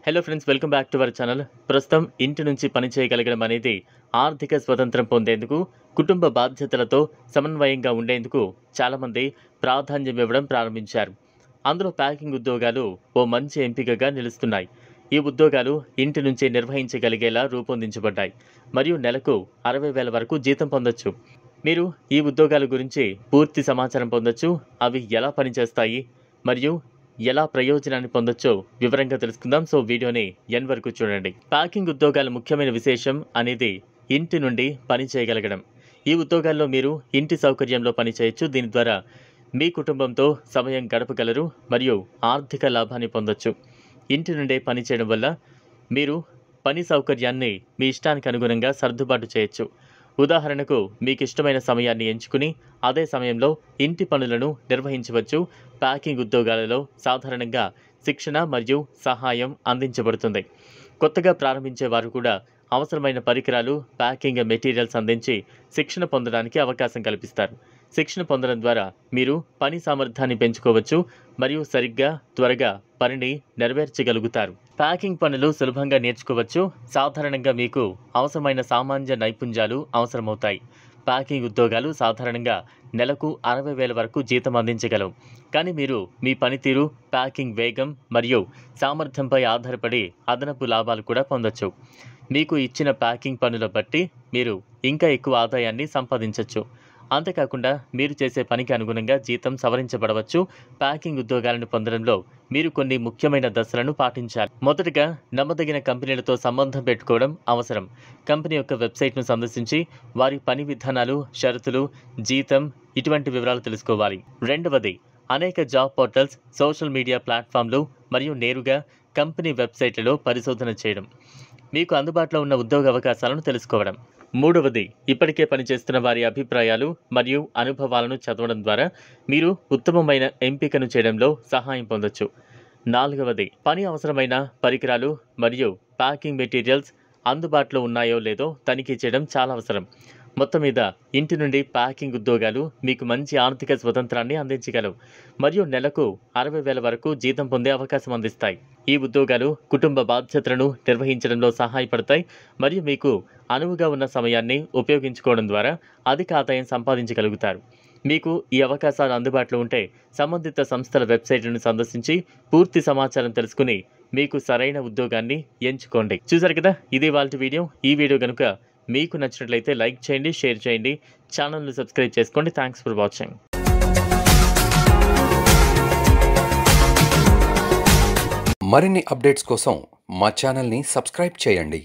Hello friends, welcome back to our channel. ప్రస్తుతం ఇంటి నుంచి పని చేయగలగడం అనేది ఆర్థిక స్వతంత్రం పొందేందుకు, కుటుంబ బాధ్యతలతో సమన్వయంగా ఉండేందుకు చాలామంది ప్రాధాన్యం ఇవ్వడం ప్రారంభించారు. అందులో ప్యాకింగ్ ఉద్యోగాలు ఓ మంచి ఎంపికగా నిలుస్తున్నాయి. ఈ ఉద్యోగాలు ఇంటి నుంచే నిర్వహించగలిగేలా రూపొందించబడ్డాయి మరియు నెలకు 60,000 వరకు జీతం పొందొచ్చు. మీరు ఈ ఉద్యోగాల గురించి పూర్తి సమాచారం పొందొచ్చు. అవి ఎలా పనిచేస్తాయి మరియు ఎలా ప్రయోజనాన్ని పొందొచ్చో వివరంగా తెలుసుకుందాం. సో వీడియోని ఎండ్ వరకు చూడండి. ప్యాకింగ్ ఉద్యోగాల ముఖ్యమైన విశేషం అనేది ఇంటి నుండి పని చేయగలగడం. ఈ ఉద్యోగాల్లో మీరు ఇంటి సౌకర్యంలో పని చేయొచ్చు. దీని ద్వారా మీ కుటుంబంతో సమయం గడపగలరు మరియు ఆర్థిక లాభాన్ని పొందొచ్చు. ఇంటి నుండే పని చేయడం వల్ల మీరు పని సౌకర్యాన్ని మీ ఇష్టానికి అనుగుణంగా సర్దుబాటు చేయొచ్చు. ఉదాహరణకు, మీకు ఇష్టమైన సమయాన్ని ఎంచుకుని అదే సమయంలో ఇంటి పనులను నిర్వహించవచ్చు. ప్యాకింగ్ ఉద్యోగాలలో సాధారణంగా శిక్షణ మరియు సహాయం అందించబడుతుంది. కొత్తగా ప్రారంభించే వారు కూడా అవసరమైన పరికరాలు, ప్యాకింగ్ మెటీరియల్స్ అందించి శిక్షణ పొందడానికి అవకాశం కల్పిస్తారు. శిక్షణ పొందడం ద్వారా మీరు పని సామర్థ్యాన్ని పెంచుకోవచ్చు మరియు సరిగ్గా, త్వరగా పనిని నెరవేర్చగలుగుతారు. ప్యాకింగ్ పనులు సులభంగా నేర్చుకోవచ్చు. సాధారణంగా మీకు అవసరమైన సామాన్య నైపుణ్యాలు అవసరమవుతాయి. ప్యాకింగ్ ఉద్యోగాలు సాధారణంగా నెలకు 60,000 వరకు జీతం అందించగలవు. కానీ మీరు మీ పనితీరు, ప్యాకింగ్ వేగం మరియు సామర్థ్యంపై ఆధారపడి అదనపు లాభాలు కూడా పొందొచ్చు. మీకు ఇచ్చిన ప్యాకింగ్ పనుల బట్టి మీరు ఇంకా ఎక్కువ ఆదాయాన్ని సంపాదించవచ్చు. అంతేకాకుండా మీరు చేసే పనికి అనుగుణంగా జీతం సవరించబడవచ్చు. ప్యాకింగ్ ఉద్యోగాలను పొందడంలో మీరు కొన్ని ముఖ్యమైన దశలను పాటించాలి. మొదటగా, నమ్మదగిన కంపెనీలతో సంబంధం పెట్టుకోవడం అవసరం. కంపెనీ యొక్క వెబ్సైట్ను సందర్శించి వారి పని విధానాలు, షరతులు, జీతం ఇటువంటి వివరాలు తెలుసుకోవాలి. రెండవది, అనేక జాబ్ పోర్టల్స్, సోషల్ మీడియా ప్లాట్ఫామ్లు మరియు నేరుగా కంపెనీ వెబ్సైట్లలో పరిశోధన చేయడం. మీకు అందుబాటులో ఉన్న ఉద్యోగ అవకాశాలను తెలుసుకోవడం. మూడవది, ఇప్పటికే పనిచేస్తున్న వారి అభిప్రాయాలు మరియు అనుభవాలను చదవడం ద్వారా మీరు ఉత్తమమైన ఎంపికను చేయడంలో సహాయం పొందొచ్చు. నాలుగవది, పని అవసరమైన పరికరాలు మరియు ప్యాకింగ్ మెటీరియల్స్ అందుబాటులో ఉన్నాయో లేదో తనిఖీ చేయడం చాలా అవసరం. మొత్తం మీద ఇంటి నుండి ప్యాకింగ్ ఉద్యోగాలు మీకు మంచి ఆర్థిక స్వతంత్రాన్ని అందించగలవు మరియు నెలకు 60,000 వరకు జీతం పొందే అవకాశం అందిస్తాయి. ఈ ఉద్యోగాలు కుటుంబ బాధ్యతలను నిర్వహించడంలో సహాయపడతాయి మరియు మీకు అనువుగా ఉన్న సమయాన్ని ఉపయోగించుకోవడం ద్వారా అధిక ఆదాయం సంపాదించగలుగుతారు. మీకు ఈ అవకాశాలు అందుబాటులో ఉంటే సంబంధిత సంస్థల వెబ్సైట్లను సందర్శించి పూర్తి సమాచారం తెలుసుకుని మీకు సరైన ఉద్యోగాన్ని ఎంచుకోండి. చూసారు కదా, ఇది ఇవాల్టి వీడియో. ఈ వీడియో కనుక మీకు నచ్చినట్లయితే లైక్ చేయండి, షేర్ చేయండి, ఛానల్ను సబ్స్క్రైబ్ చేసుకోండి. Thanks for watching. మరిన్ని అప్డేట్స్ కోసం మా ఛానల్ని సబ్స్క్రైబ్ చేయండి.